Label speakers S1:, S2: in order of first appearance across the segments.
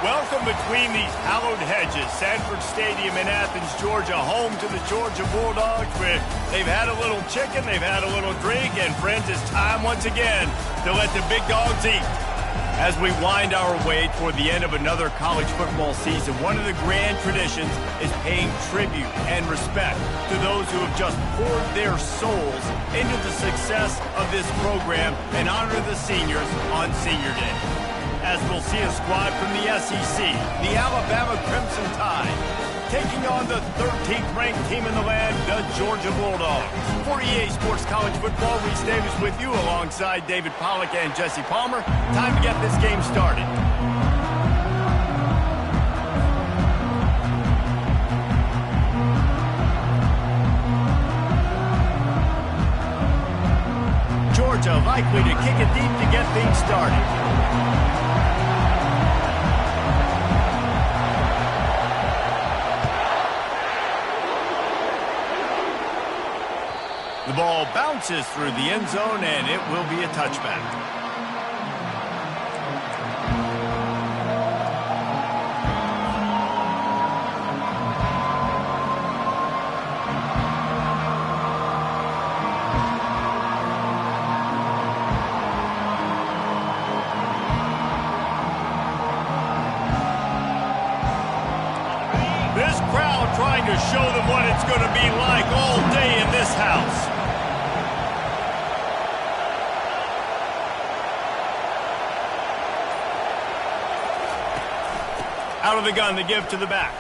S1: Welcome between these hallowed hedges. Sanford Stadium in Athens, Georgia, home to the Georgia Bulldogs, where they've had a little chicken, they've had a little drink, and friends, it's time once again to let the big dogs eat. As we wind our way toward the end of another college football season, one of the grand traditions is paying tribute and respect to those who have just poured their souls into the success of this program and honor the seniors on Senior Day. As we'll see a squad from the SEC, the Alabama Crimson Tide, taking on the 13th ranked team in the land, the Georgia Bulldogs. For EA Sports College Football, Reese Davis with you alongside David Pollack and Jesse Palmer. Time to get this game started. Georgia likely to kick it deep to get things started. The ball bounces through the end zone, and it will be a touchback. This crowd trying to show them what it's going to be like all day in this house. Out of the gun to give to the back.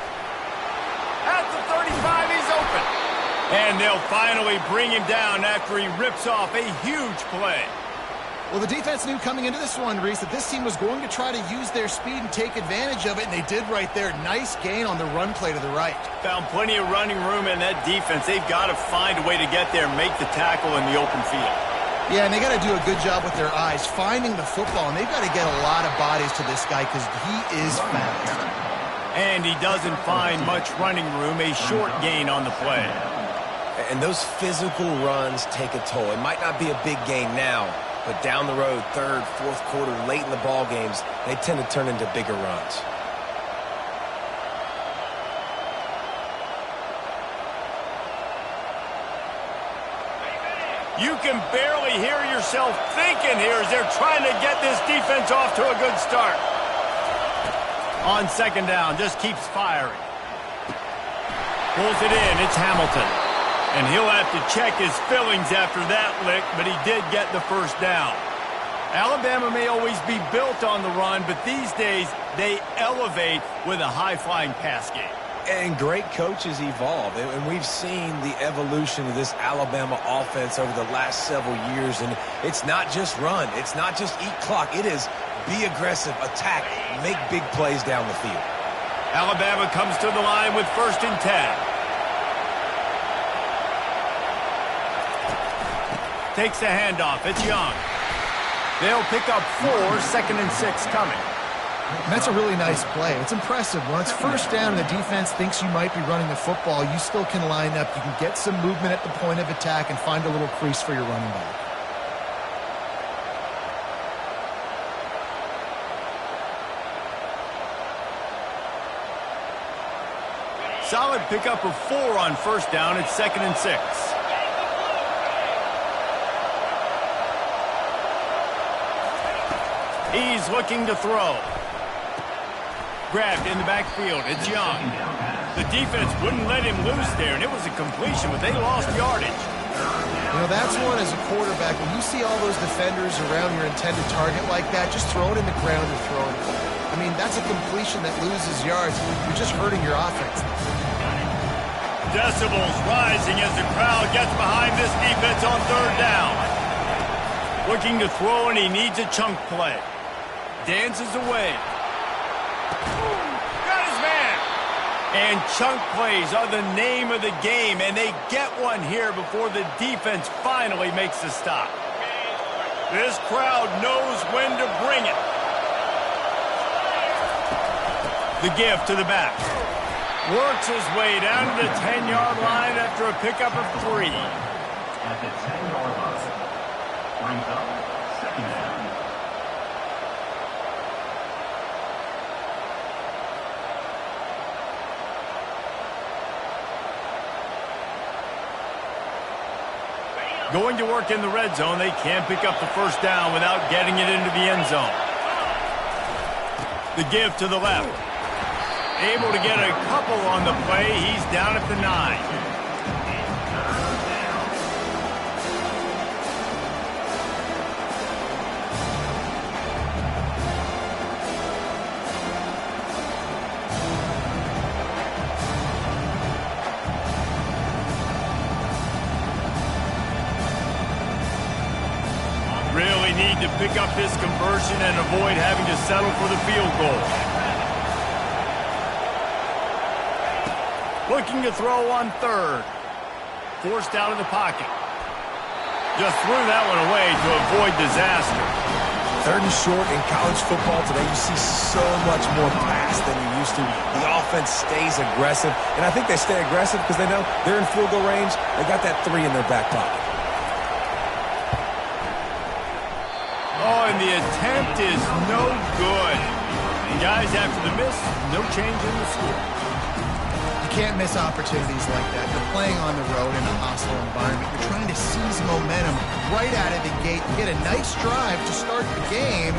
S1: At the 35, he's open. And they'll finally bring him down after he rips off a huge play.
S2: Well, the defense knew coming into this one, Reese, that this team was going to try to use their speed and take advantage of it, and they did right there. Nice gain on the run play to the right.
S1: Found plenty of running room in that defense. They've got to find a way to get there and make the tackle in the open field.
S2: Yeah, and they got to do a good job with their eyes, finding the football, and they've got to get a lot of bodies to this guy because he is fast.
S1: And he doesn't find much running room, a short gain on the play.
S3: And those physical runs take a toll. It might not be a big gain now, but down the road, third, fourth quarter, late in the ball games, they tend to turn into bigger runs.
S1: You can barely hear yourself thinking here as they're trying to get this defense off to a good start. On second down, just keeps firing. Pulls it in, it's Hamilton. And he'll have to check his fillings after that lick, but he did get the first down. Alabama may always be built on the run, but these days they elevate with a high-flying pass game.
S3: And great coaches evolve, and we've seen the evolution of this Alabama offense over the last several years, and it's not just run, it's not just eat clock, it is be aggressive, attack, make big plays down the field.
S1: Alabama comes to the line with 1st and 10. Takes the handoff, it's Young. They'll pick up 4, 2nd and 6 coming.
S2: And that's a really nice play. It's impressive. When it's first down and the defense thinks you might be running the football, you still can line up. You can get some movement at the point of attack and find a little crease for your running back.
S1: Solid pickup of 4 on 1st down. It's 2nd and 6. He's looking to throw. Grabbed in the backfield. It's Young. The defense wouldn't let him loose there, and it was a completion, but they lost yardage.
S2: You know, that's one as a quarterback. When you see all those defenders around your intended target like that, just throw it in the ground or throw it away. I mean, that's a completion that loses yards. You're just hurting your offense.
S1: Decibels rising as the crowd gets behind this defense on 3rd down. Looking to throw, and he needs a chunk play. Dances away. Got his man. And chunk plays are the name of the game, and they get one here before the defense finally makes the stop. This crowd knows when to bring it. The give to the back. Works his way down to the 10-yard line after a pickup of 3.
S4: At the 10-yard line, brings up 2nd down.
S1: Going to work in the red zone. They can't pick up the first down without getting it into the end zone. The give to the left. Able to get a couple on the play. He's down at the 9. Really need to pick up this conversion and avoid having to settle for the field goal. Looking to throw on third. Forced out of the pocket. Just threw that one away to avoid disaster.
S3: Third and short in college football today, you see so much more pass than you used to. The offense stays aggressive, and I think they stay aggressive because they know they're in field goal range. They got that 3 in their back pocket.
S1: Oh, and the attempt is no good. And guys, after the miss, no change in the score.
S2: You can't miss opportunities like that. You're playing on the road in a hostile environment. You're trying to seize momentum right out of the gate. You get a nice drive to start the game,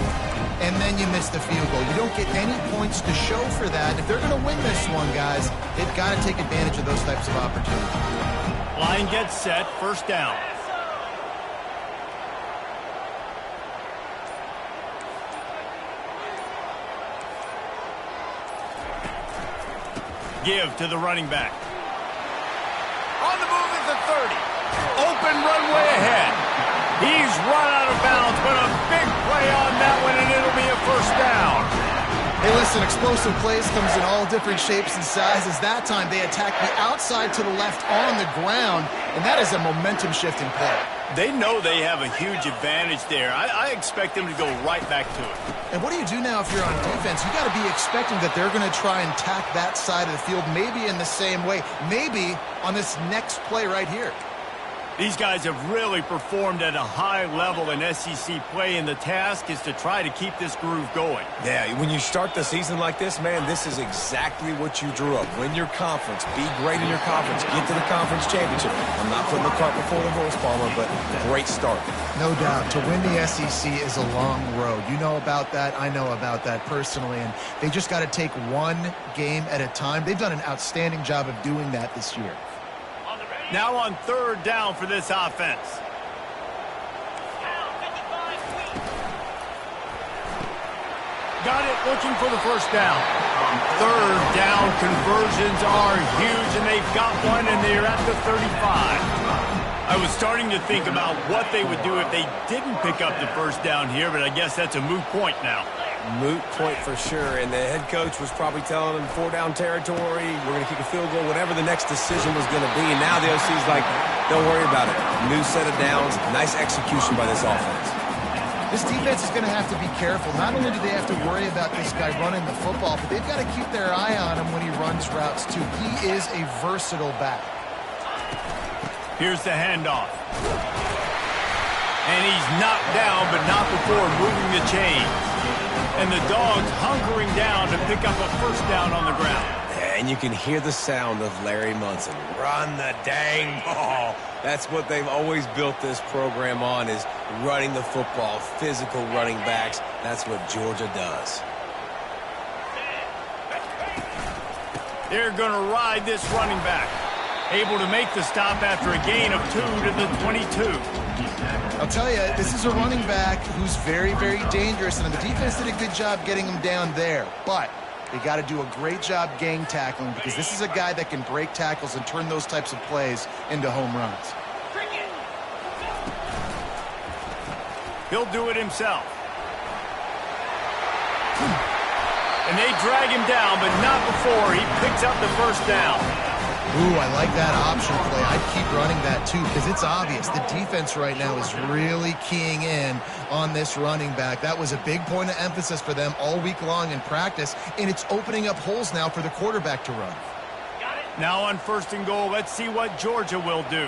S2: and then you miss the field goal. You don't get any points to show for that. If they're going to win this one, guys, they've got to take advantage of those types of opportunities.
S1: Line gets set, first down. Give to the running back. On the move at the 30. Open runway ahead. He's run out of bounds, but a big play on that one, and it'll be a first down.
S2: Hey, listen, explosive plays comes in all different shapes and sizes. That time they attack the outside to the left on the ground, and that is a momentum-shifting play.
S1: They know they have a huge advantage there. I expect them to go right back to it.
S2: And what do you do now if you're on defense? You got to be expecting that they're going to try and tack that side of the field, maybe in the same way, maybe on this next play right here.
S1: These guys have really performed at a high level in SEC play, and the task is to try to keep this groove going.
S3: Yeah, when you start the season like this, man, this is exactly what you drew up. Win your conference. Be great in your conference. Get to the conference championship. I'm not putting the cart before the horse, Palmer, but great start.
S2: No doubt. To win the SEC is a long road. You know about that. I know about that personally, and they just got to take one game at a time. They've done an outstanding job of doing that this year.
S1: Now on third down for this offense. Got it, looking for the first down. Third down conversions are huge, and they've got one, and they're at the 35. I was starting to think about what they would do if they didn't pick up the first down here, but I guess that's a moot point now.
S3: Moot point for sure, and the head coach was probably telling them 4-down territory, we're going to kick a field goal, whatever the next decision was going to be. Now the OC's like, don't worry about it. New set of downs, nice execution by this offense.
S2: This defense is going to have to be careful. Not only do they have to worry about this guy running the football, but they've got to keep their eye on him when he runs routes too. He is a versatile back.
S1: Here's the handoff. And he's knocked down, but not before moving the chains. And the Dogs hunkering down to pick up a first down on the ground.
S3: And you can hear the sound of Larry Munson. Run the dang ball. That's what they've always built this program on, is running the football, physical running backs. That's what Georgia does.
S1: They're going to ride this running back. Able to make the stop after a gain of 2 to the 22.
S2: I'll tell you, this is a running back who's very, very dangerous, and the defense did a good job getting him down there. But they got to do a great job gang tackling, because this is a guy that can break tackles and turn those types of plays into home runs.
S1: He'll do it himself. And they drag him down, but not before he picks up the first down.
S2: Ooh, I like that option play. I'd keep running that too, because it's obvious the defense right now is really keying in on this running back. That was a big point of emphasis for them all week long in practice, and it's opening up holes now for the quarterback to run.
S1: Now on first and goal, let's see what Georgia will do.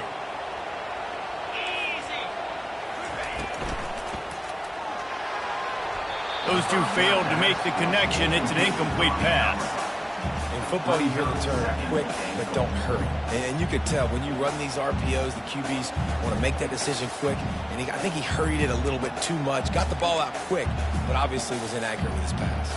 S1: Those two failed to make the connection. It's an incomplete pass.
S3: And football, you hear the term quick, but don't hurry. And you could tell when you run these RPOs, the QBs want to make that decision quick. And I think he hurried it a little bit too much, got the ball out quick, but obviously was inaccurate with his pass.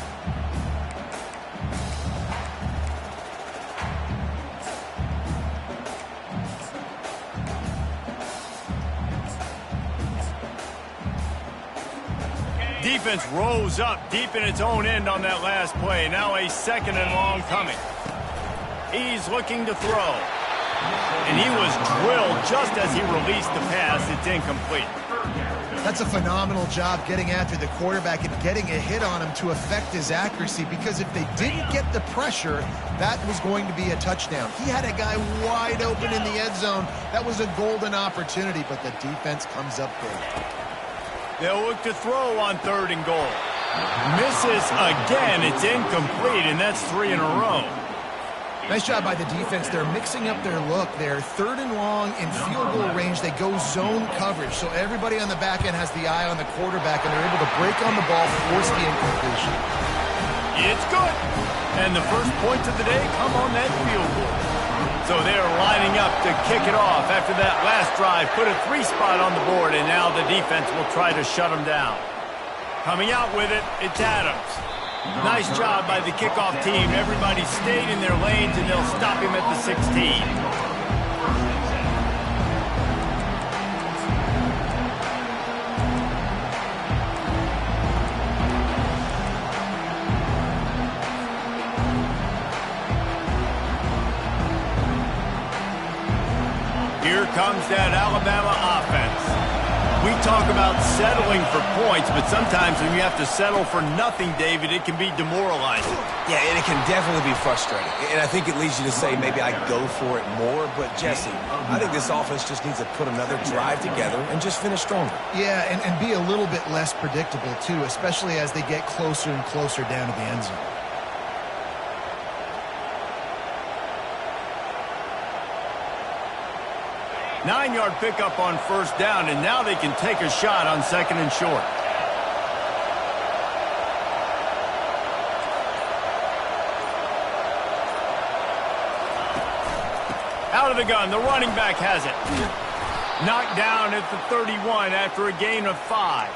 S1: Defense rose up deep in its own end on that last play. Now a 2nd and long coming. He's looking to throw. And he was drilled just as he released the pass. It's incomplete.
S2: That's a phenomenal job getting after the quarterback and getting a hit on him to affect his accuracy, because if they didn't get the pressure, that was going to be a touchdown. He had a guy wide open in the end zone. That was a golden opportunity, but the defense comes up big.
S1: They'll look to throw on 3rd and goal. Misses again. It's incomplete, and that's 3 in a row.
S2: Nice job by the defense. They're mixing up their look. They're 3rd and long in field goal range. They go zone coverage, so everybody on the back end has the eye on the quarterback, and they're able to break on the ball, force the incompletion.
S1: It's good. And the first points of the day come on that field goal. So they're lining up to kick it off after that last drive. Put a 3-spot on the board, and now the defense will try to shut them down. Coming out with it, it's Adams. Nice job by the kickoff team. Everybody stayed in their lanes, and they'll stop him at the 16. Here comes that Alabama offense. We talk about settling for points, but sometimes when you have to settle for nothing, David, it can be demoralizing.
S3: Yeah, and it can definitely be frustrating. And I think it leads you to say maybe I go for it more. But, Jesse, I think this offense just needs to put another drive together and just finish stronger.
S2: Yeah, and be a little bit less predictable, too, especially as they get closer and closer down to the end zone.
S1: Nine-yard pickup on 1st down, and now they can take a shot on 2nd and short. Out of the gun, the running back has it. Knocked down at the 31 after a gain of 5.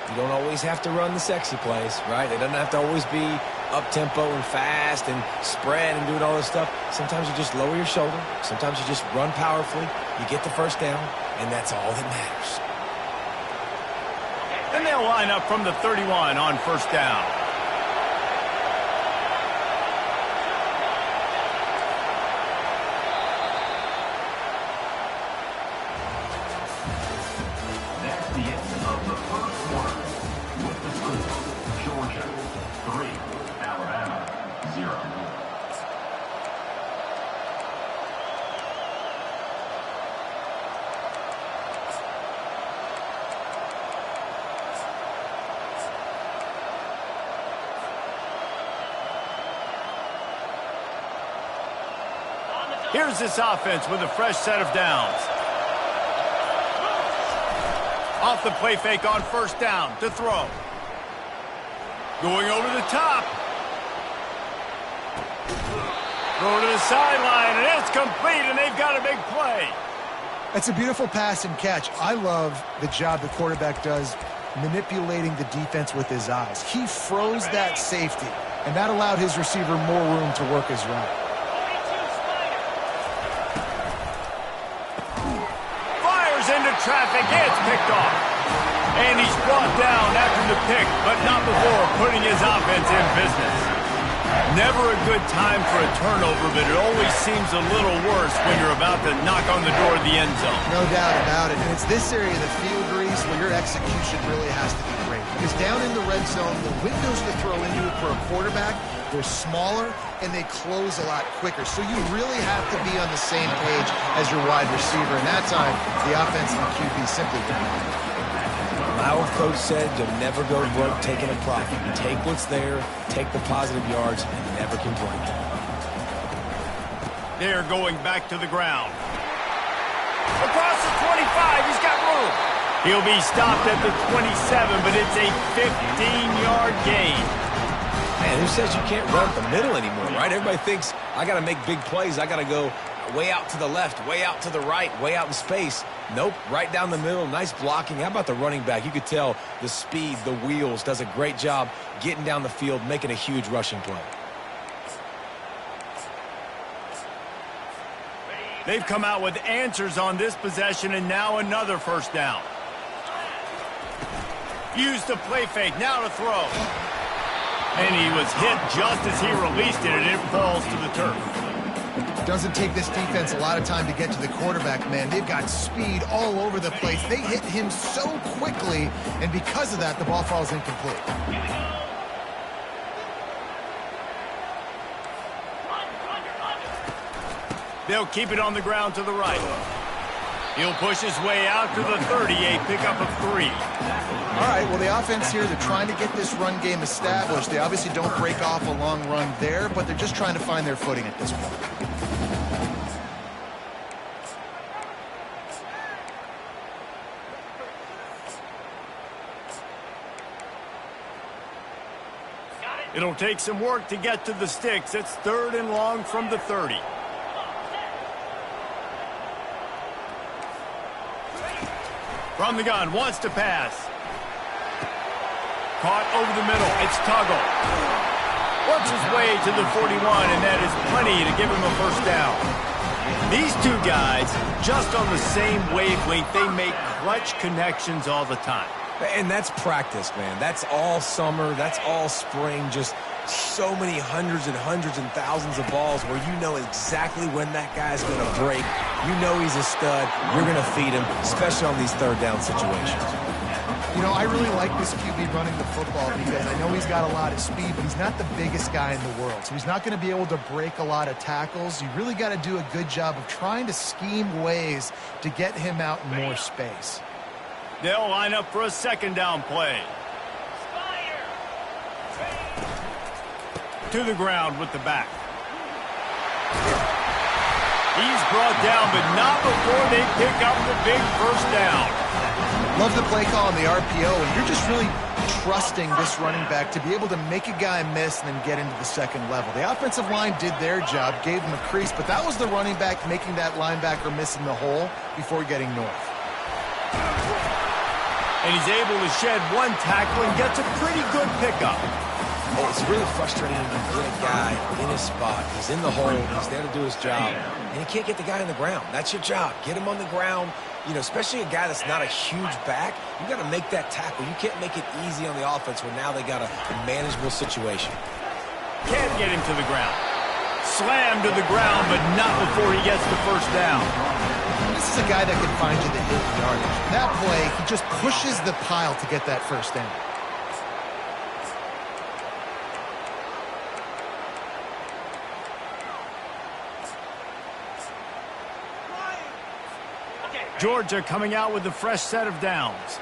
S3: You don't always have to run the sexy plays, right? It doesn't have to always be up-tempo and fast and spread and doing all this stuff. Sometimes you just lower your shoulder. Sometimes you just run powerfully. You get the 1st down, and that's all that matters.
S1: And they'll line up from the 31 on 1st down.
S4: That's the end of the 1st quarter. With the score, Georgia 3, Alabama 0.
S1: Here's this offense with a fresh set of downs. Off the play fake on 1st down to throw. Going over the top. Throw to the sideline, and it's complete, and they've got a big play.
S2: That's a beautiful pass and catch. I love the job the quarterback does manipulating the defense with his eyes. He froze that safety, and that allowed his receiver more room to work his route.
S1: Fires into traffic. It's picked off. And he's brought down after the pick, but not before putting his offense in business. Never a good time for a turnover, but it always seems a little worse when you're about to knock on the door of the end zone.
S2: No doubt about it. And it's this area of the field, Grease, where your execution really has to be great. Because down in the red zone, the windows to throw into it for a quarterback, they're smaller and they close a lot quicker. So you really have to be on the same page as your wide receiver. And that time, the offense and the QB simply didn't.
S3: Our coach said you'll never go broke taking a profit. Take what's there, take the positive yards, and never complain.
S1: They're going back to the ground. Across the 25, he's got room. He'll be stopped at the 27, but it's a 15-yard gain.
S3: Yeah, who says you can't run up the middle anymore, right? Everybody thinks I got to make big plays. I got to go way out to the left, way out to the right, way out in space. Nope, right down the middle. Nice blocking. How about the running back? You could tell the speed, the wheels, does a great job getting down the field, making a huge rushing play.
S1: They've come out with answers on this possession, and now another first down. Use the play fake, now to throw. And he was hit just as he released it, and it falls to the turf.
S2: Doesn't take this defense a lot of time to get to the quarterback, man. They've got speed all over the place. They hit him so quickly, and because of that, the ball falls incomplete.
S1: They'll keep it on the ground to the right. He'll push his way out to the 30, a pickup of 3.
S2: All right, well, the offense here, they're trying to get this run game established. They obviously don't break off a long run there, but they're just trying to find their footing at this point.
S1: It'll take some work to get to the sticks. It's 3rd and long from the 30. From the gun, wants to pass. Caught over the middle, it's Tuggle. Works his way to the 41, and that is plenty to give him a first down. These two guys, just on the same wavelength, they make clutch connections all the time.
S3: And that's practice, man. That's all summer. That's all spring. Just so many hundreds and thousands of balls where you know exactly when that guy's going to break. You know he's a stud. You're going to feed him, especially on these third down situations.
S2: You know, I really like this QB running the football because I know he's got a lot of speed, but he's not the biggest guy in the world. So he's not going to be able to break a lot of tackles. You really got to do a good job of trying to scheme ways to get him out in more space.
S1: They'll line up for a second down play. To the ground with the back. He's brought down, but not before they pick up the big first down.
S2: Love the play call on the RPO, and you're just really trusting this running back to be able to make a guy miss and then get into the second level. The offensive line did their job, gave him a crease, but that was the running back making that linebacker miss in the hole before getting north.
S1: And he's able to shed one tackle and gets a pretty good pickup.
S3: Oh, it's really frustrating when you get a guy in his spot. He's in the hole. He's there to do his job. And you can't get the guy on the ground. That's your job. Get him on the ground. You know, especially a guy that's not a huge back. You got to make that tackle. You can't make it easy on the offense where now they got a manageable situation.
S1: Can't get him to the ground. Slammed to the ground, but not before he gets the first down.
S2: This is a guy that can find you the hidden yardage. That play, he just pushes the pile to get that first down.
S1: Georgia coming out with a fresh set of downs.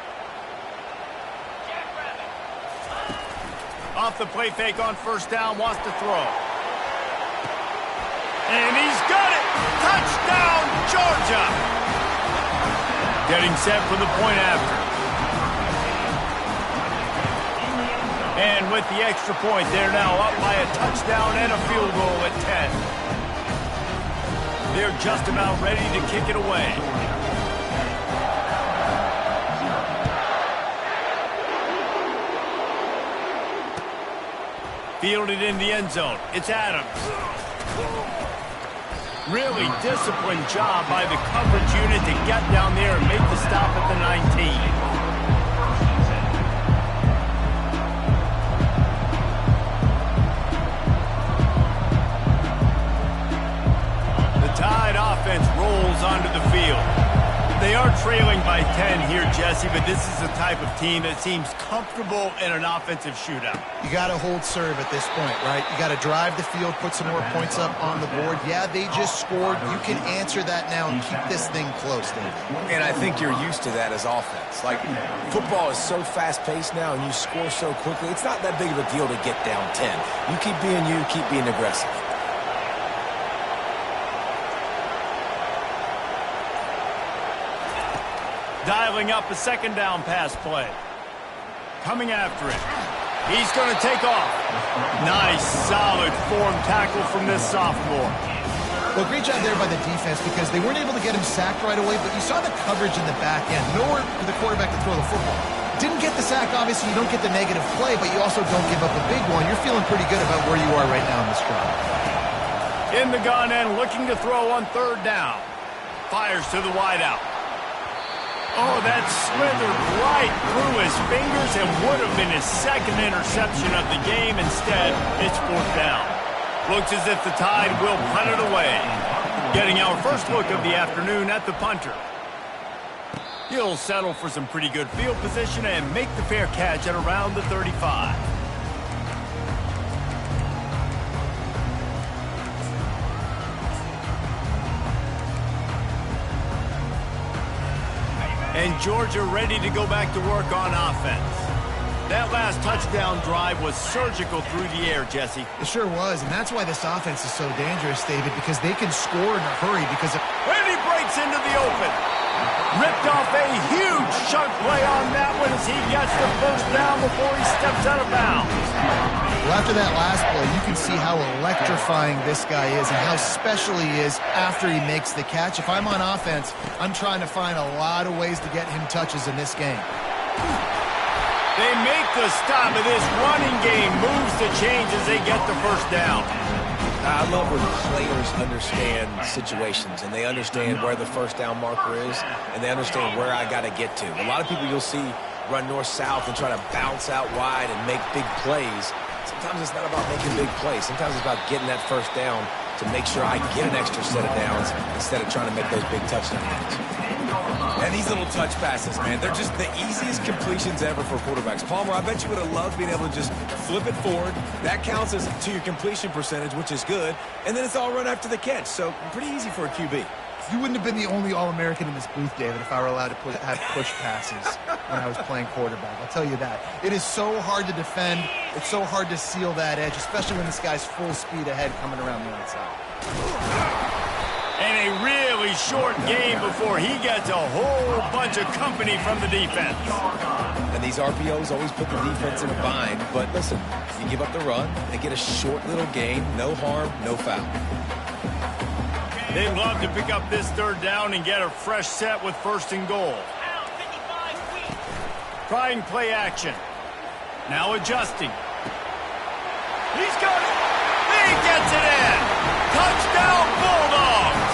S1: Off the play fake on first down, wants to throw. And he's got it! Touchdown, Georgia! Getting set for the point after. And with the extra point, they're now up by a touchdown and a field goal at 10. They're just about ready to kick it away. Fielded in the end zone. It's Adams. Really disciplined job by the coverage unit to get down there and make the stop at the 19. The Tide offense rolls onto the field. They are trailing by 10 here, Jesse, but this is the type of team that seems comfortable in an offensive shootout.
S2: You got to hold serve at this point, right? You got to drive the field, put some more points up on the board. Yeah, they just scored. You can answer that now and keep this thing close, David.
S3: And I think you're used to that as offense. Like, football is so fast-paced now and you score so quickly, it's not that big of a deal to get down 10. You keep being aggressive.
S1: Dialing up a second down pass play. Coming after it. He's going to take off. Nice, solid form tackle from this sophomore.
S2: Well, great job there by the defense because they weren't able to get him sacked right away, but you saw the coverage in the back end. Nowhere for the quarterback to throw the football. Didn't get the sack, obviously. You don't get the negative play, but you also don't give up a big one. You're feeling pretty good about where you are right now in this drive.
S1: In the gun and looking to throw on third down. Fires to the wideout. Oh, that slithered right through his fingers and would have been his second interception of the game. Instead, it's fourth down. Looks as if the Tide will punt it away. Getting our first look of the afternoon at the punter. He'll settle for some pretty good field position and make the fair catch at around the 35. And Georgia ready to go back to work on offense. That last touchdown drive was surgical through the air, Jesse.
S2: It sure was, and that's why this offense is so dangerous, David, because they can score in a hurry because of...
S1: And he breaks into the open. Ripped off a huge chunk play on that one as he gets the first down before he steps out of bounds.
S2: Well, after that last play, you can see how electrifying this guy is and how special he is after he makes the catch. If I'm on offense, I'm trying to find a lot of ways to get him touches in this game.
S1: They make the stop of this running game, moves to change as they get the first down.
S3: I love when players understand situations and they understand where the first down marker is and they understand where I got to get to. A lot of people you'll see run north-south and try to bounce out wide and make big plays. Sometimes it's not about making big plays. Sometimes it's about getting that first down to make sure I get an extra set of downs instead of trying to make those big touchdowns. And these little touch passes, man, they're just the easiest completions ever for quarterbacks. Palmer, I bet you would have loved being able to just flip it forward. That counts as to your completion percentage, which is good. And then it's all run after the catch. So pretty easy for a QB.
S2: You wouldn't have been the only All-American in this booth, David, if I were allowed to have push passes when I was playing quarterback. I'll tell you that. It is so hard to defend. It's so hard to seal that edge, especially when this guy's full speed ahead coming around the outside.
S1: And a really short game before he gets a whole bunch of company from the defense.
S3: And these RPOs always put the defense in a bind. But listen, you give up the run, they get a short little gain, no harm, no foul.
S1: They'd love to pick up this third down and get a fresh set with first and goal. Trying play action. Now adjusting. He's got it. He gets it in. Touchdown Bulldogs.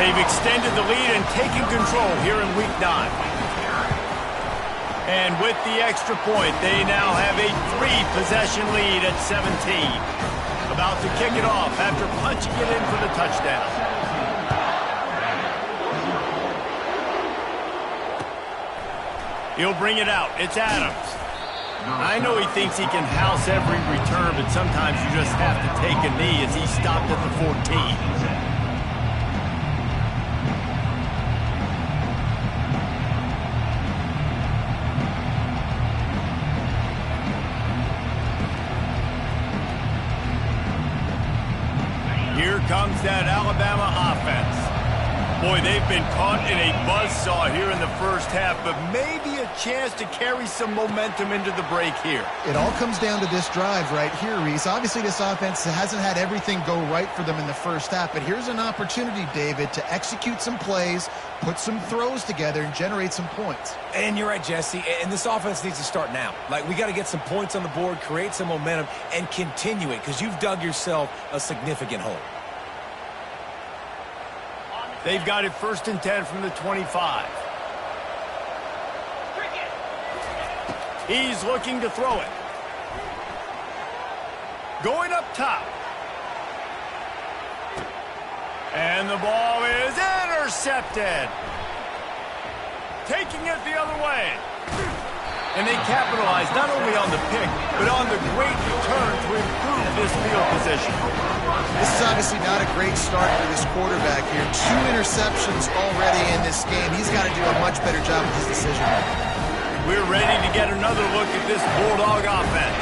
S1: They've extended the lead and taken control here in Week 9. And with the extra point, they now have a 3-possession lead at 17. About to kick it off after punching it in for the touchdown. He'll bring it out. It's Adams. I know he thinks he can house every return, but sometimes you just have to take a knee as he stopped at the 14. Here comes that Alabama offense. Boy, they've been caught in a buzzsaw here in the first half, but maybe a chance to carry some momentum into the break here.
S2: It all comes down to this drive right here, Reese. Obviously, this offense hasn't had everything go right for them in the first half, but here's an opportunity, David, to execute some plays, put some throws together, and generate some points.
S3: And you're right, Jesse, and this offense needs to start now. Like, we got to get some points on the board, create some momentum, and continue it, because you've dug yourself a significant hole.
S1: They've got it 1st and 10 from the 25. He's looking to throw it. Going up top. And the ball is intercepted. Taking it the other way. And they capitalize not only on the pick, but on the great return to improve this field position.
S2: This is obviously not a great start for this quarterback here. 2 interceptions already in this game. He's got to do a much better job with his decision.
S1: We're ready to get another look at this Bulldog offense.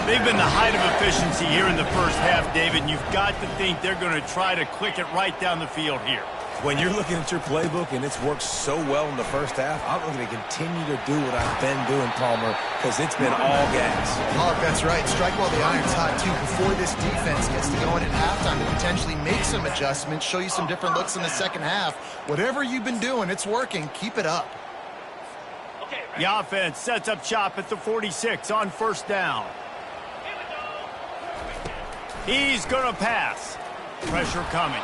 S1: They've been the height of efficiency here in the first half, David, and you've got to think they're going to try to click it right down the field here.
S3: When you're looking at your playbook and it's worked so well in the first half, I'm going to continue to do what I've been doing, Palmer, because it's been all gas.
S2: Oh, that's right. Strike while the iron's hot, too, before this defense gets to going at halftime to potentially make some adjustments, show you some different looks in the second half. Whatever you've been doing, it's working. Keep it up.
S1: The offense sets up shop at the 46 on first down. He's going to pass. Pressure coming.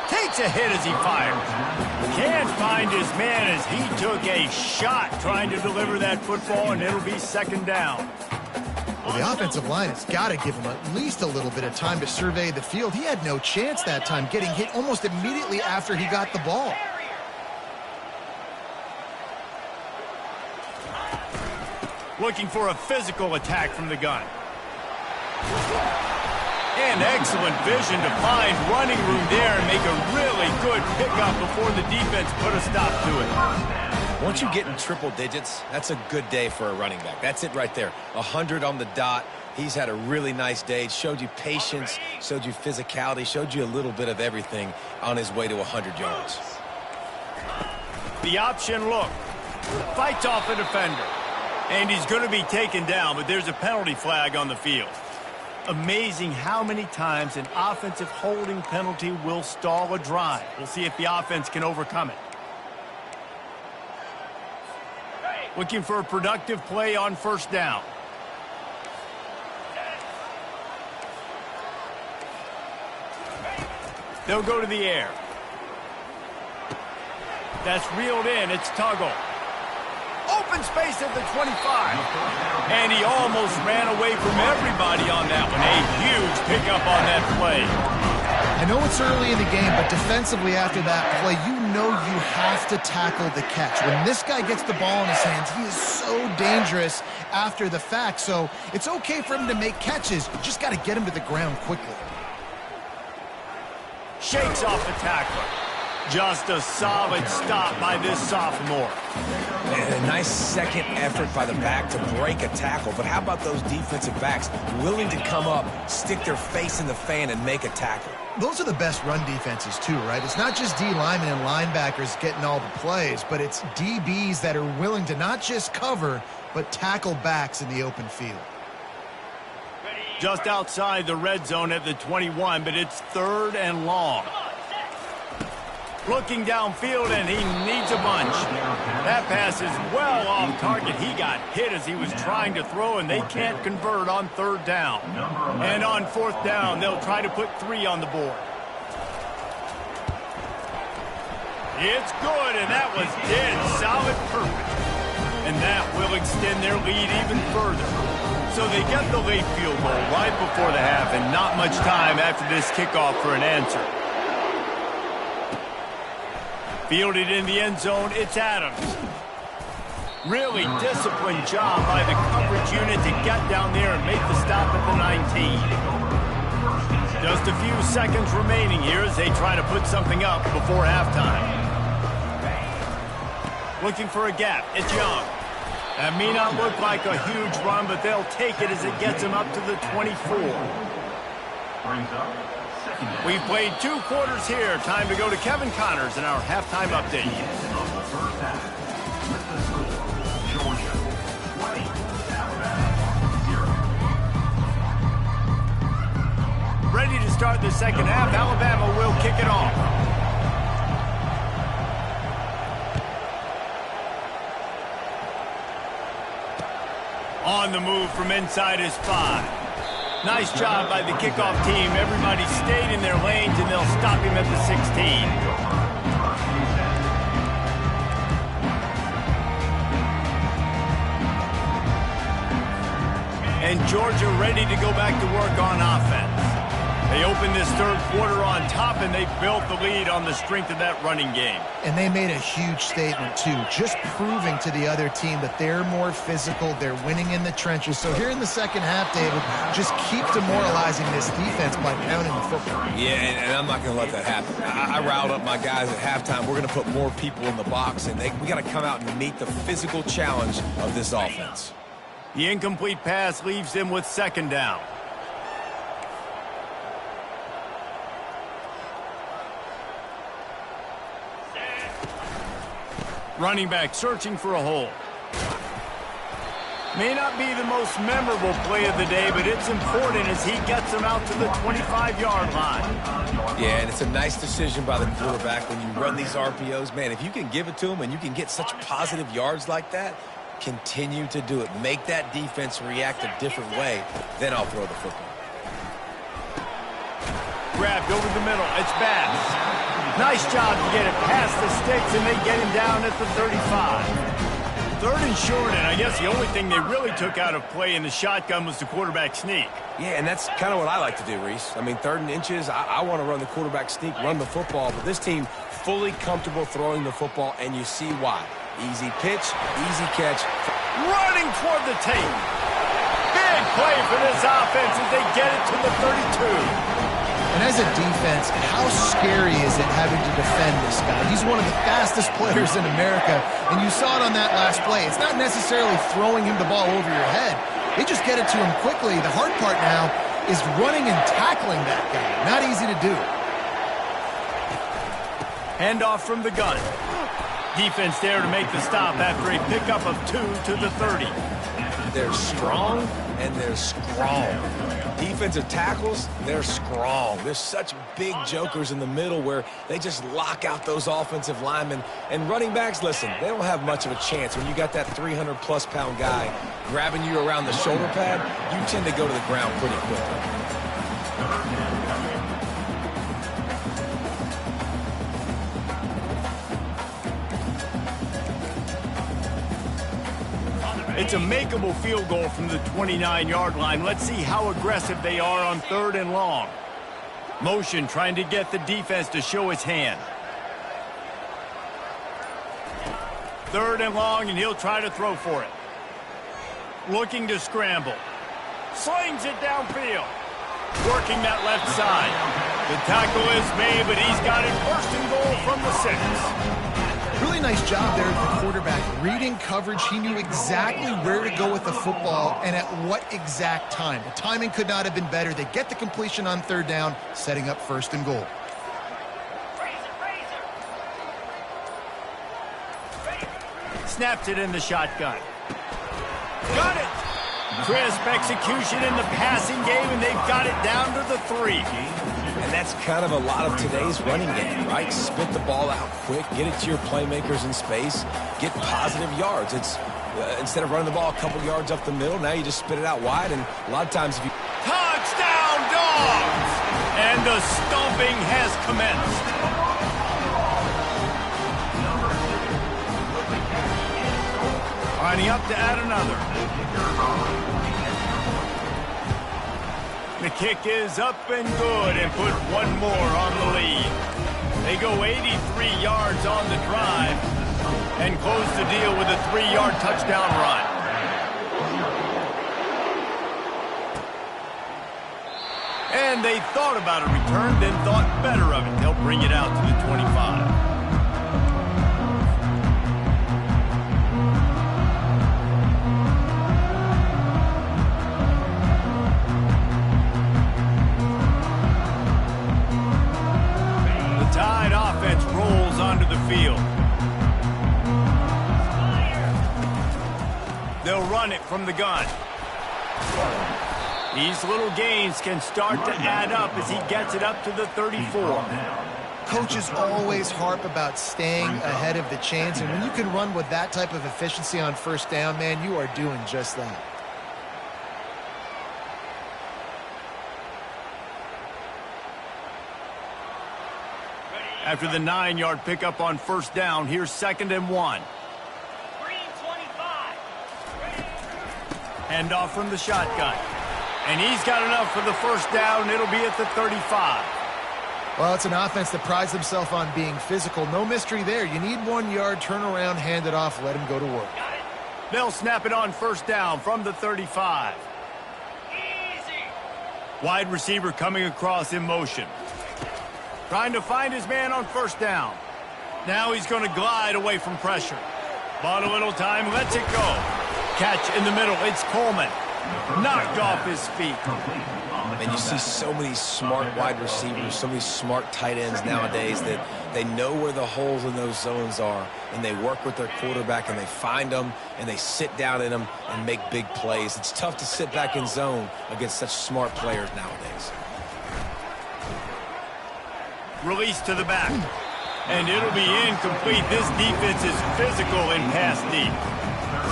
S1: Takes a hit as he fires. Can't find his man as he took a shot trying to deliver that football, and it'll be second down.
S2: Well, the offensive line has got to give him at least a little bit of time to survey the field. He had no chance that time, getting hit almost immediately after he got the ball.
S1: Looking for a physical attack from the gun. And excellent vision to find running room there and make a really good pickup before the defense put a stop to it.
S3: Once you get in triple digits, that's a good day for a running back. That's it right there. 100 on the dot. He's had a really nice day. Showed you patience, showed you physicality, showed you a little bit of everything on his way to 100 yards.
S1: The option look. Fights off a defender. And he's going to be taken down, but there's a penalty flag on the field. Amazing how many times an offensive holding penalty will stall a drive. We'll see if the offense can overcome it. Looking for a productive play on first down. They'll go to the air. That's reeled in. It's Tuggle. Open space at the 25. And he almost ran away from everybody on that one. A huge pickup on that play.
S2: I know it's early in the game, but defensively after that play, you know you have to tackle the catch. When this guy gets the ball in his hands, he is so dangerous after the fact. So it's okay for him to make catches. You just got to get him to the ground quickly.
S1: Shakes off the tackler. Just a solid stop by this sophomore.
S3: And a nice second effort by the back to break a tackle. But how about those defensive backs willing to come up, stick their face in the fan, and make a tackle?
S2: Those are the best run defenses too, right? It's not just D linemen and linebackers getting all the plays, but it's DBs that are willing to not just cover, but tackle backs in the open field.
S1: Just outside the red zone at the 21, but it's third and long. Looking downfield, and he needs a bunch. That pass is well off target. He got hit as he was trying to throw, and they can't convert on third down. And on fourth down, they'll try to put 3 on the board. It's good, and that was dead solid perfect. And that will extend their lead even further. So they get the late field goal right before the half, and not much time after this kickoff for an answer. Fielded in the end zone, it's Adams. Really disciplined job by the coverage unit to get down there and make the stop at the 19. Just a few seconds remaining here as they try to put something up before halftime. Looking for a gap, it's Young. That may not look like a huge run, but they'll take it as it gets him up to the 24. We've played 2 quarters here. Time to go to Kevin Connors in our halftime update. Ready to start the second half. Alabama will kick it off. On the move from inside his 5. Nice job by the kickoff team. Everybody stayed in their lanes, and they'll stop him at the 16. And Georgia ready to go back to work on offense. They opened this third quarter on top, and they built the lead on the strength of that running game.
S2: And they made a huge statement, too, just proving to the other team that they're more physical, they're winning in the trenches. So here in the second half, David, just keep demoralizing this defense by pounding the football.
S3: Yeah, and I'm not going to let that happen. I riled up my guys at halftime. We're going to put more people in the box, and we got to come out and meet the physical challenge of this offense.
S1: The incomplete pass leaves them with second down. Running back searching for a hole. May not be the most memorable play of the day, but it's important as he gets him out to the 25-yard line.
S3: Yeah, and it's a nice decision by the quarterback when you run these RPOs. Man, if you can give it to him and you can get such positive yards like that, continue to do it. Make that defense react a different way, then I'll throw the football.
S1: Grabbed over the middle. It's Bass. Nice job to get it past the sticks, and they get him down at the 35. Third and short, and I guess the only thing they really took out of play in the shotgun was the quarterback sneak.
S3: Yeah, and that's kind of what I like to do, Reese. I mean, 3rd and inches, I want to run the quarterback sneak, run the football, but this team fully comfortable throwing the football, and you see why. Easy pitch, easy catch.
S1: Running toward the tape. Big play for this offense as they get it to the 32.
S2: And as a defense, how scary is it having to defend this guy? He's one of the fastest players in America, and you saw it on that last play. It's not necessarily throwing him the ball over your head. They just get it to him quickly. The hard part now is running and tackling that guy. Not easy to do.
S1: Handoff from the gun. Defense there to make the stop after a pickup of 2 to the 30.
S3: They're strong and they're strong. Defensive tackles, they're strong. There's such big jokers in the middle where they just lock out those offensive linemen. And running backs, listen, they don't have much of a chance. When you got that 300-plus pound guy grabbing you around the shoulder pad, you tend to go to the ground pretty quickly.
S1: It's a makeable field goal from the 29-yard line. Let's see how aggressive they are on 3rd and long. Motion trying to get the defense to show his hand. 3rd and long, and he'll try to throw for it. Looking to scramble. Slings it downfield. Working that left side. The tackle is made, but he's got it 1st and goal from the 6.
S2: Really nice job there at the quarterback. Reading coverage, he knew exactly where to go with the football and at what exact time. The timing could not have been better. They get the completion on 3rd down, setting up 1st and goal.
S1: Snaps it in the shotgun. Got it! Crisp execution in the passing game, and they've got it down to the 3.
S3: And that's kind of a lot of today's running game, right? Spit the ball out quick, get it to your playmakers in space, get positive yards. It's instead of running the ball a couple yards up the middle, now you just spit it out wide, and a lot of times if you...
S1: Touchdown, Dogs! And the stomping has commenced. Lining up to add another. The kick is up and good and put one more on the lead. They go 83 yards on the drive and close the deal with a 3-yard touchdown run. And they thought about a return, then thought better of it. They'll bring it out to the 25. Tide offense rolls onto the field. They'll run it from the gun. These little gains can start to add up as he gets it up to the 34.
S2: Coaches always harp about staying ahead of the chains, and when you can run with that type of efficiency on 1st down, man, you are doing just that.
S1: After the 9-yard pickup on 1st down, here's 2nd and 1. Handoff from the shotgun. And he's got enough for the 1st down. It'll be at the 35.
S2: Well, it's an offense that prides themselves on being physical. No mystery there. You need 1 yard, turn around, hand it off, let him go to work.
S1: They'll snap it on 1st down from the 35. Easy. Wide receiver coming across in motion. Trying to find his man on 1st down. Now he's going to glide away from pressure. Bought a little time, lets it go. Catch in the middle, it's Coleman. knocked off his feet.
S3: And you see so many smart wide receivers, so many smart tight ends nowadays that they know where the holes in those zones are, and they work with their quarterback, and they find them, and they sit down in them and make big plays. It's tough to sit back in zone against such smart players nowadays.
S1: Release to the back. And it'll be incomplete. This defense is physical in pass deep.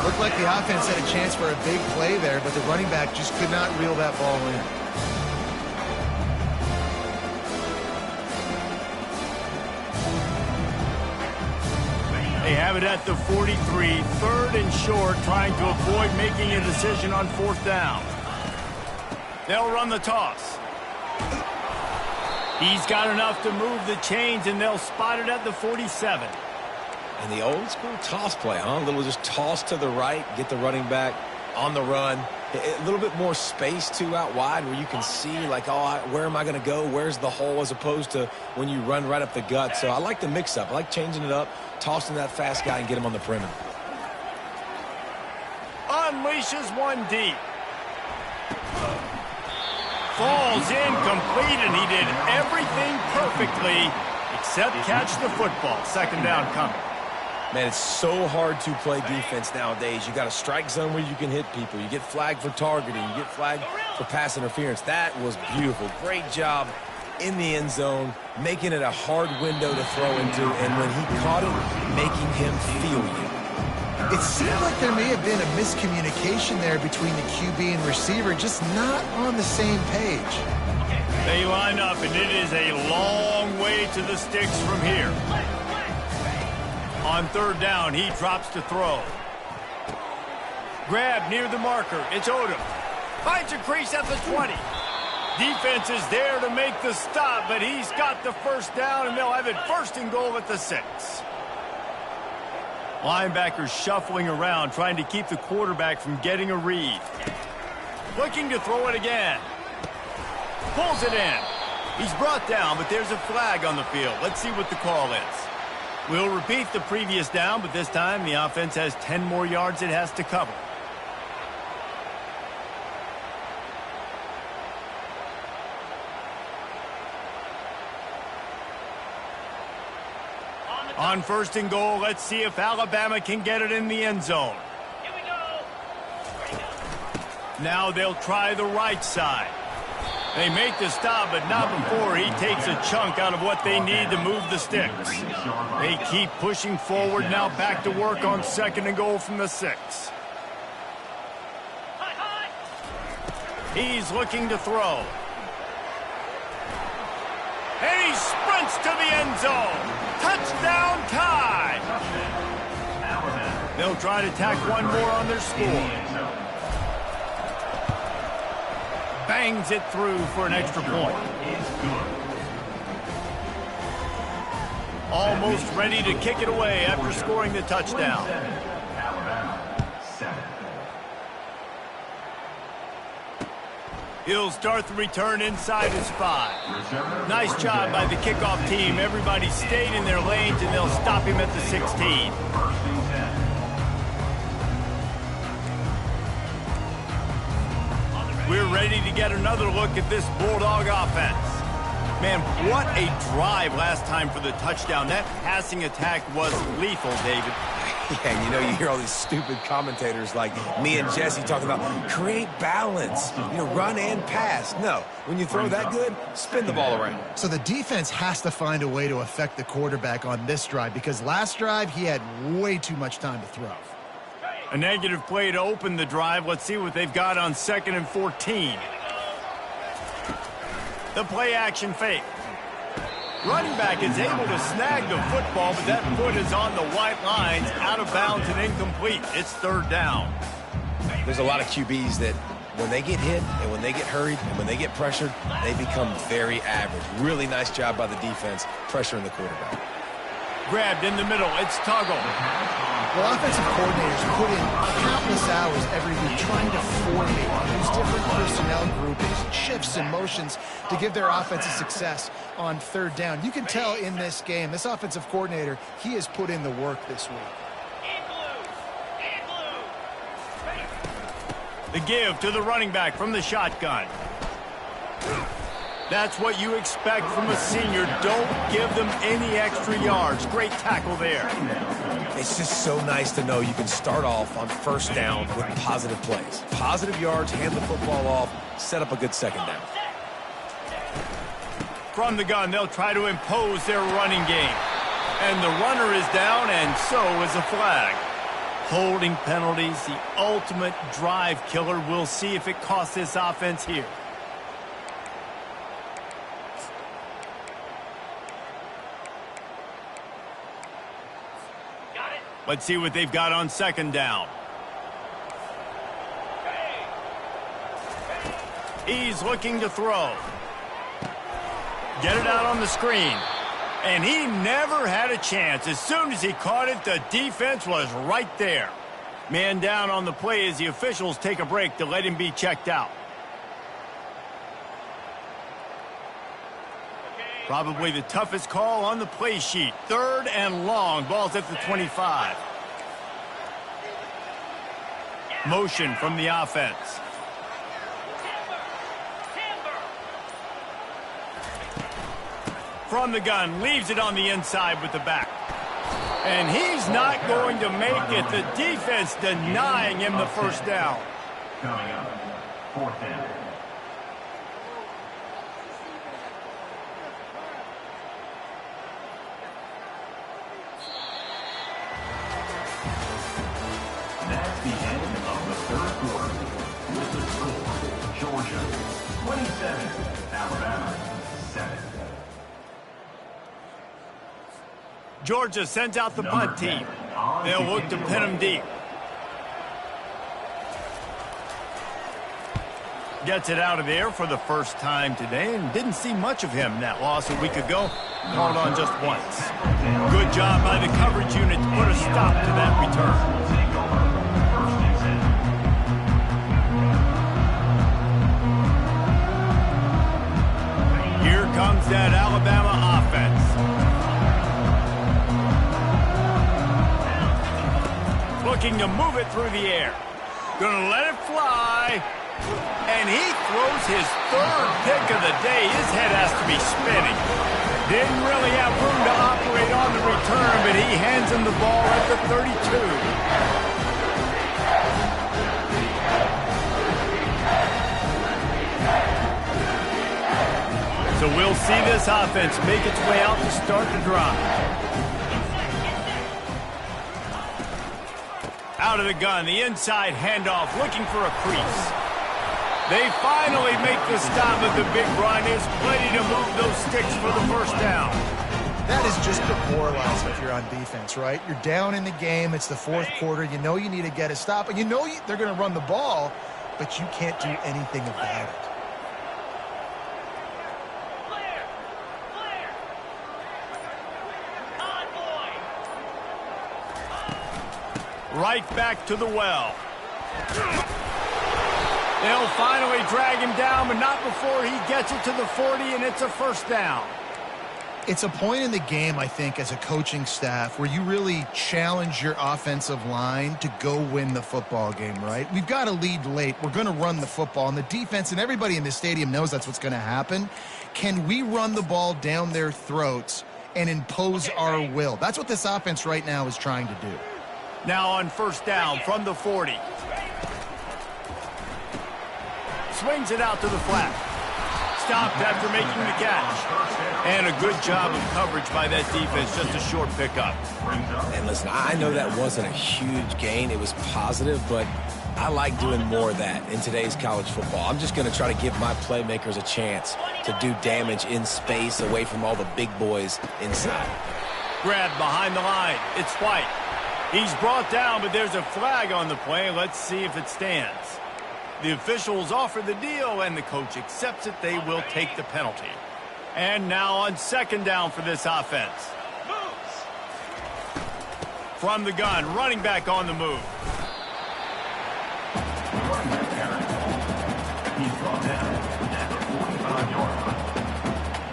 S2: Looked like the offense had a chance for a big play there, but the running back just could not reel that ball in.
S1: They have it at the 43, 3rd and short, trying to avoid making a decision on 4th down. They'll run the toss. He's got enough to move the chains, and they'll spot it at the 47.
S3: And the old school toss play, huh? A little just toss to the right, get the running back on the run. A little bit more space, too, out wide where you can see, like, oh, where am I going to go? Where's the hole, as opposed to when you run right up the gut. So I like the mix-up. I like changing it up, tossing that fast guy and get him on the perimeter.
S1: Unleashes one deep. Falls incomplete, and he did everything perfectly except catch the football. 2nd down coming.
S3: Man, it's so hard to play defense nowadays. You got a strike zone where you can hit people. You get flagged for targeting. You get flagged for pass interference. That was beautiful. Great job in the end zone, making it a hard window to throw into, and when he caught it, making him feel you.
S2: It seemed like there may have been a miscommunication there between the QB and receiver, just not on the same page.
S1: They line up, and it is a long way to the sticks from here. On 3rd down, he drops to throw. Grab near the marker. It's Odom. Finds a crease at the 20. Defense is there to make the stop, but he's got the 1st down, and they'll have it 1st and goal at the 6. Linebackers shuffling around, trying to keep the quarterback from getting a read. Looking to throw it again. Pulls it in. He's brought down, but there's a flag on the field. Let's see what the call is. We'll repeat the previous down, but this time the offense has 10 more yards it has to cover. On 1st and goal, let's see if Alabama can get it in the end zone. Here we go. Now they'll try the right side. They make the stop, but not before he takes a chunk out of what they need to move the sticks. They keep pushing forward, now back to work on 2nd and goal from the 6. He's looking to throw. And he sprints to the end zone. Touchdown tie. They'll try to tack one more on their score. Bangs it through for an extra point. Almost ready to kick it away after scoring the touchdown. He'll start the return inside his 5. Nice job by the kickoff team. Everybody stayed in their lanes, and they'll stop him at the 16. We're ready to get another look at this Bulldog offense. Man, what a drive last time for the touchdown. That passing attack was lethal, David.
S3: Yeah, and you know, you hear all these stupid commentators like me and Jesse talking about create balance, run and pass. No, when you throw that good, spin the ball around.
S2: So the defense has to find a way to affect the quarterback on this drive, because last drive he had way too much time to throw.
S1: A negative play to open the drive. Let's see what they've got on 2nd and 14. The play action fake. Running back is able to snag the football, but that foot is on the white lines, out of bounds and incomplete. It's 3rd down.
S3: There's a lot of QBs that when they get hit and when they get hurried and when they get pressured, they become very average. Really nice job by the defense pressuring the quarterback.
S1: Grabbed in the middle. It's Toggle.
S2: Well, offensive coordinators put in countless hours every week trying to formate, use different personnel groupings, shifts and motions to give their offense a success on 3rd down. You can tell in this game, this offensive coordinator, he has put in the work this week.
S1: The give to the running back from the shotgun. That's what you expect from a senior. Don't give them any extra yards. Great tackle there.
S3: It's just so nice to know you can start off on first down with positive plays. Positive yards, hand the football off, set up a good second down.
S1: From the gun, they'll try to impose their running game. And the runner is down, and so is a flag. Holding penalties, the ultimate drive killer. We'll see if it costs this offense here. Let's see what they've got on second down. He's looking to throw. Get it out on the screen. And he never had a chance. As soon as he caught it, the defense was right there. Man down on the play as the officials take a break to let him be checked out. Probably the toughest call on the play sheet. 3rd and long. Ball's at the 25. Motion from the offense. From the gun, leaves it on the inside with the back. And he's not going to make it. The defense denying him the first down.
S4: Coming up, 4th down. That's the end of the 3rd quarter. With the score, Georgia 27, Alabama 7.
S1: Georgia sends out the punt team. They'll look to pin him deep. Gets it out of there for the first time today, and didn't see much of him in that loss a week ago. Called on just once. Good job by the coverage unit to put a stop to that return. Here comes that Alabama offense. Looking to move it through the air. Gonna let it fly. And he throws his 3rd pick of the day. His head has to be spinning. Didn't really have room to operate on the return, but he hands him the ball at the 32. So we'll see this offense make its way out to start the drive. Out of the gun, the inside handoff, looking for a crease. They finally make the stop at the big run. Is plenty to move those sticks for the first down.
S2: That is just demoralizing if you're on defense, right? You're down in the game. It's the 4th quarter. You know you need to get a stop. And you know they're going to run the ball, but you can't do anything about it.
S1: Right back to the well. They'll finally drag him down, but not before he gets it to the 40, and it's a first down.
S2: It's a point in the game, I think, as a coaching staff where you really challenge your offensive line to go win the football game, right? We've got to lead late. We're going to run the football, and the defense and everybody in the stadium knows that's what's going to happen. Can we run the ball down their throats and impose our will? That's what this offense right now is trying to do.
S1: Now on first down from the 40. Swings it out to the flat. Stopped after making the catch. And a good job of coverage by that defense. Just a short pickup.
S3: And listen, I know that wasn't a huge gain. It was positive, but I like doing more of that in today's college football. I'm just going to try to give my playmakers a chance to do damage in space away from all the big boys inside.
S1: Grabbed behind the line. It's White. He's brought down, but there's a flag on the play. Let's see if it stands. The officials offer the deal, and the coach accepts it. They will take the penalty. And now on second down for this offense. From the gun, running back on the move.
S4: He's brought down at the 45-yard line.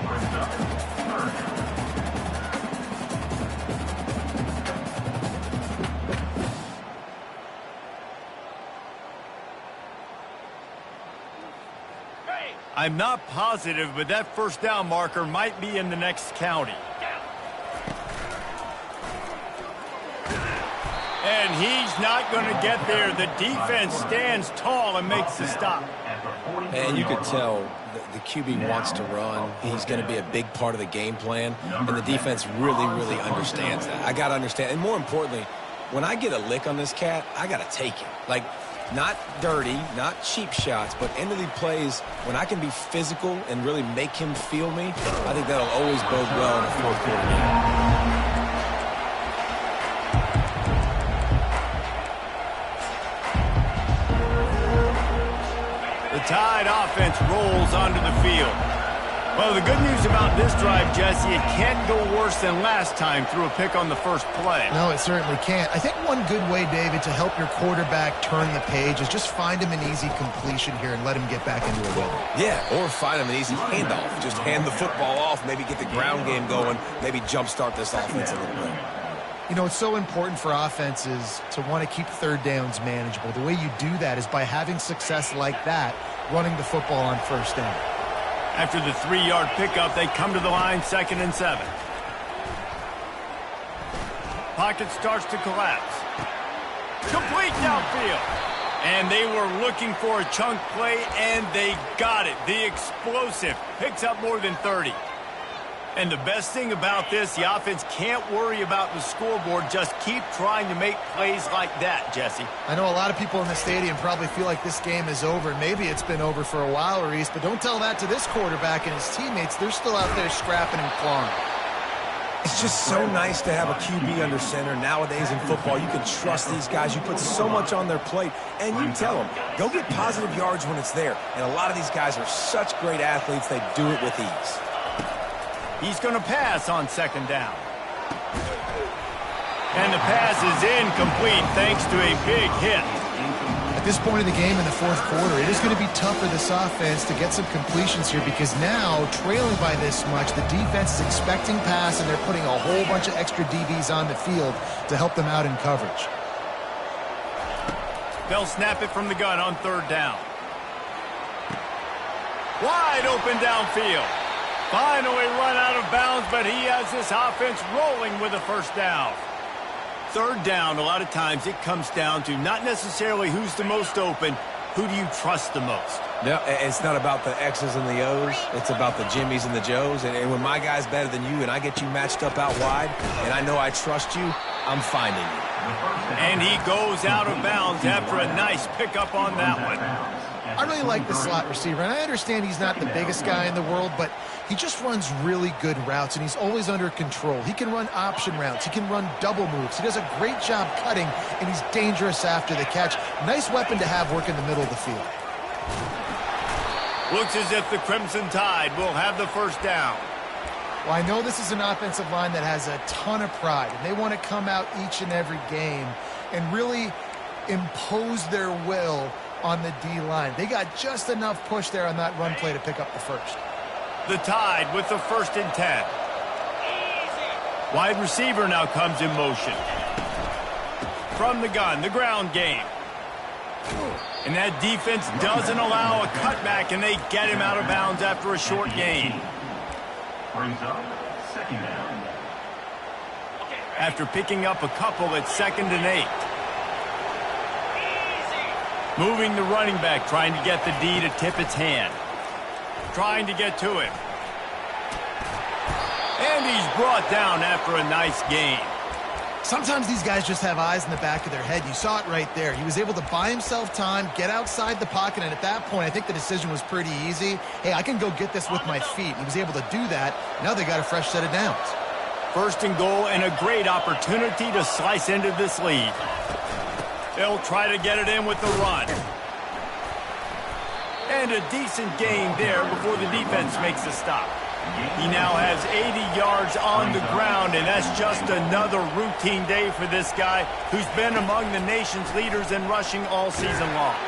S4: Brings up 3rd down.
S1: I'm not positive, but that first down marker might be in the next county. And he's not going to get there. The defense stands tall and makes the stop.
S3: And you could tell the QB wants to run. He's going to be a big part of the game plan, and the defense really, really understands that. I got to understand. And more importantly, when I get a lick on this cat, I got to take it. Like, not dirty, not cheap shots, but end of the plays, when I can be physical and really make him feel me, I think that'll always bode well in a fourth quarter game.
S1: The Tide offense rolls onto the field. Well, the good news about this drive, Jesse, it can't go worse than last time through a pick on the first play.
S2: No, it certainly can't. I think one good way, David, to help your quarterback turn the page is just find him an easy completion here and let him get back into a rhythm.
S3: Yeah, or find him an easy handoff. Just hand the football off, maybe get the ground game going, maybe jumpstart this offense a little bit.
S2: You know, it's so important for offenses to want to keep third downs manageable. The way you do that is by having success like that, running the football on first down.
S1: After the 3-yard pickup, they come to the line 2nd and 7. Pocket starts to collapse. Complete downfield. And they were looking for a chunk play, and they got it. The explosive picks up more than 30. And the best thing about this, the offense can't worry about the scoreboard. Just keep trying to make plays like that, Jesse.
S2: I know a lot of people in the stadium probably feel like this game is over. Maybe it's been over for a while, Reese, but don't tell that to this quarterback and his teammates. They're still out there scrapping and clawing.
S3: It's just so nice to have a QB under center. Nowadays in football, you can trust these guys. You put so much on their plate, and you tell them, go get positive yards when it's there. And a lot of these guys are such great athletes, they do it with ease.
S1: He's going to pass on 2nd down. And the pass is incomplete thanks to a big hit.
S2: At this point of the game in the fourth quarter, it is going to be tough for this offense to get some completions here because now, trailing by this much, the defense is expecting pass and they're putting a whole bunch of extra DBs on the field to help them out in coverage.
S1: They'll snap it from the gun on 3rd down. Wide open downfield. Finally run out of bounds, but he has this offense rolling with a first down. 3rd down, a lot of times it comes down to not necessarily who's the most open, who do you trust the most?
S3: No, it's not about the X's and the O's. It's about the Jimmys and the Joes. And when my guy's better than you and I get you matched up out wide and I know I trust you, I'm finding you.
S1: And he goes out of bounds after a nice pickup on that one.
S2: I really like the slot receiver, and I understand he's not the biggest guy in the world, but he just runs really good routes, and he's always under control. He can run option routes. He can run double moves. He does a great job cutting, and he's dangerous after the catch. Nice weapon to have work in the middle of the field.
S1: Looks as if the Crimson Tide will have the first down.
S2: Well, I know this is an offensive line that has a ton of pride, and they want to come out each and every game and really impose their will on the D-line. They got just enough push there on that run play to pick up the first.
S1: The Tide with the 1st and 10. Wide receiver now comes in motion. From the gun, the ground game. And that defense doesn't allow a cutback, and they get him out of bounds after a short gain.
S4: Brings up 2nd down.
S1: After picking up a couple at 2nd and 8. Moving the running back, trying to get the D to tip its hand. Trying to get to him. And he's brought down after a nice gain.
S2: Sometimes these guys just have eyes in the back of their head. You saw it right there. He was able to buy himself time, get outside the pocket, and at that point, I think the decision was pretty easy. Hey, I can go get this with my feet. He was able to do that. Now they got a fresh set of downs.
S1: 1st and goal and a great opportunity to slice into this lead. They'll try to get it in with the run. And a decent gain there before the defense makes a stop. He now has 80 yards on the ground, and that's just another routine day for this guy who's been among the nation's leaders in rushing all season long.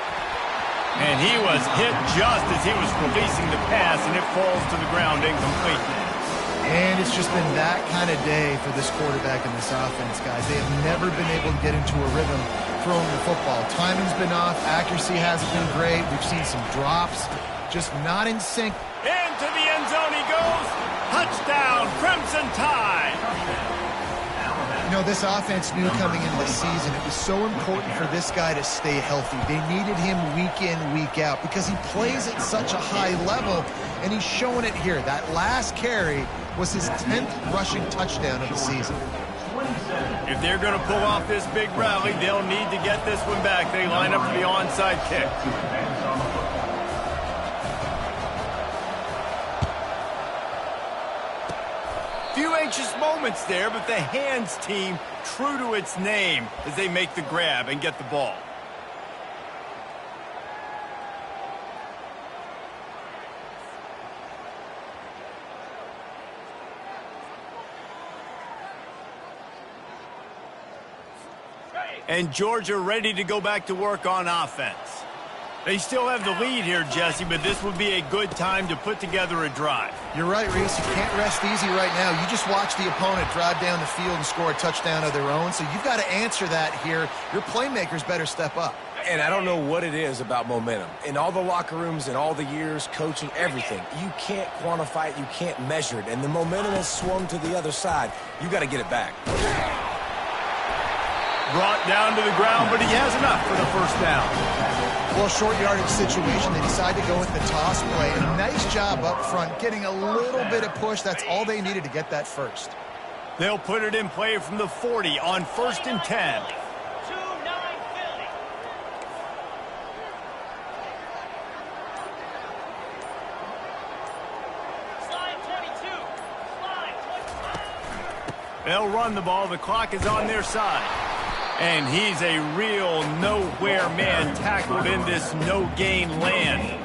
S1: And he was hit just as he was releasing the pass, and it falls to the ground incomplete.
S2: And it's just been that kind of day for this quarterback and this offense, guys. They have never been able to get into a rhythm throwing the football. Timing's been off. Accuracy hasn't been great. We've seen some drops. just not in sync.
S1: Into the end zone he goes. Touchdown, Crimson Tide.
S2: You know, this offense knew coming into the season it was so important for this guy to stay healthy. They needed him week in, week out because he plays at such a high level, and he's showing it here. That last carry was his 10th rushing touchdown of the season.
S1: If they're going to pull off this big rally, they'll need to get this one back. They line up for the onside kick. Few anxious moments there, but the hands team true to its name as they make the grab and get the ball. And Georgia ready to go back to work on offense. They still have the lead here, Jesse, but this would be a good time to put together a drive.
S2: You're right, Reese. You can't rest easy right now. You just watch the opponent drive down the field and score a touchdown of their own, so you've got to answer that here. Your playmakers better step up.
S3: And I don't know what it is about momentum. In all the locker rooms, in all the years, coaching, everything, you can't quantify it, you can't measure it, and the momentum has swung to the other side. You got to get it back.
S1: Brought down to the ground, but he has enough for the first down.
S2: Well, short yardage situation, they decide to go with the toss play. A nice job up front, getting a little bit of push. That's all they needed to get that first.
S1: They'll put it in play from the 40 on 1st and 10. They'll run the ball. The clock is on their side. And he's a real nowhere man tackled in this no-gain land.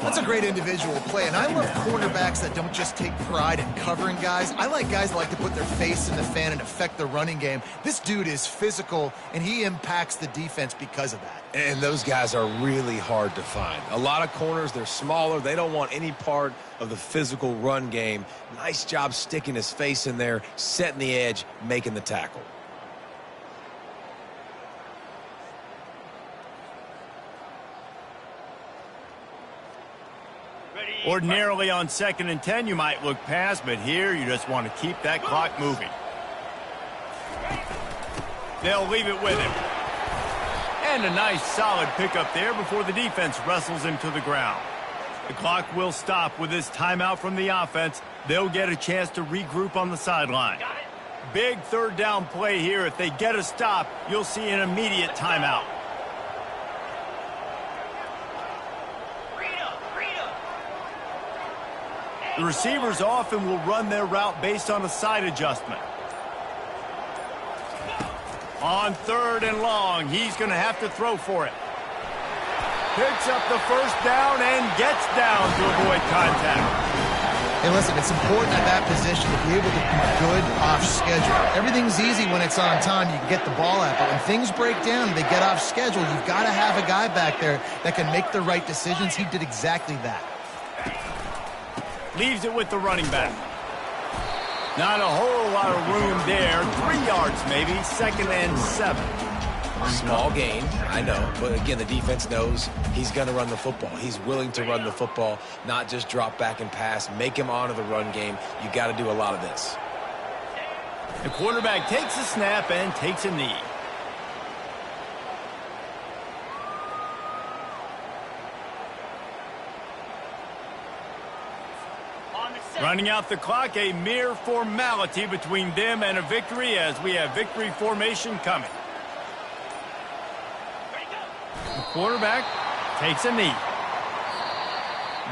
S2: That's a great individual play, and I love cornerbacks that don't just take pride in covering guys. I like guys that like to put their face in the fan and affect the running game. This dude is physical, and he impacts the defense because of that.
S3: And those guys are really hard to find. A lot of corners, they're smaller. They don't want any part of the physical run game. Nice job sticking his face in there, setting the edge, making the tackle.
S1: Ordinarily on 2nd and 10, you might look past, but here you just want to keep that clock moving. They'll leave it with him. And a nice solid pickup there before the defense wrestles him to the ground. The clock will stop with this timeout from the offense. They'll get a chance to regroup on the sideline. Big 3rd down play here. If they get a stop, you'll see an immediate timeout. The receivers often will run their route based on a side adjustment. On 3rd and long, he's going to have to throw for it. Picks up the first down and gets down to avoid contact.
S2: Hey, listen, it's important at that position to be able to be good off schedule. Everything's easy when it's on time. You can get the ball out. But when things break down and they get off schedule, you've got to have a guy back there that can make the right decisions. He did exactly that.
S1: Leaves it with the running back. Not a whole lot of room there. 3 yards maybe. 2nd and 7.
S3: Small gain, I know. But again, the defense knows he's going to run the football. He's willing to run the football, not just drop back and pass. Make him honor the run game. You got to do a lot of this.
S1: The quarterback takes a snap and takes a knee. Running out the clock, a mere formality between them and a victory as we have victory formation coming. The quarterback takes a knee.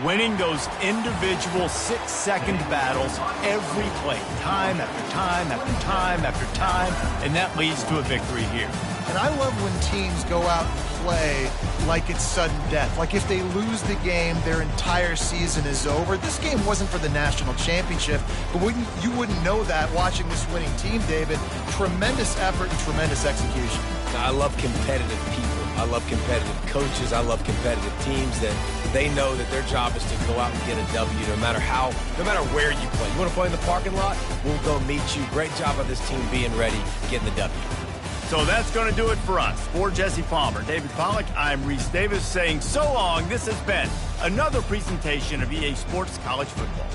S1: Winning those individual 6-second battles every play, time after time after time after time, and that leads to a victory here.
S2: And I love when teams go out and play like it's sudden death. Like if they lose the game, their entire season is over. This game wasn't for the national championship, but you wouldn't know that watching this winning team, David. Tremendous effort and tremendous execution.
S3: I love competitive people. I love competitive coaches. I love competitive teams that they know that their job is to go out and get a W no matter where you play. You want to play in the parking lot? We'll go meet you. Great job on this team being ready, getting the W.
S1: So that's going to do it for us. For Jesse Palmer, David Pollack, I'm Reese Davis saying so long. This has been another presentation of EA Sports College Football.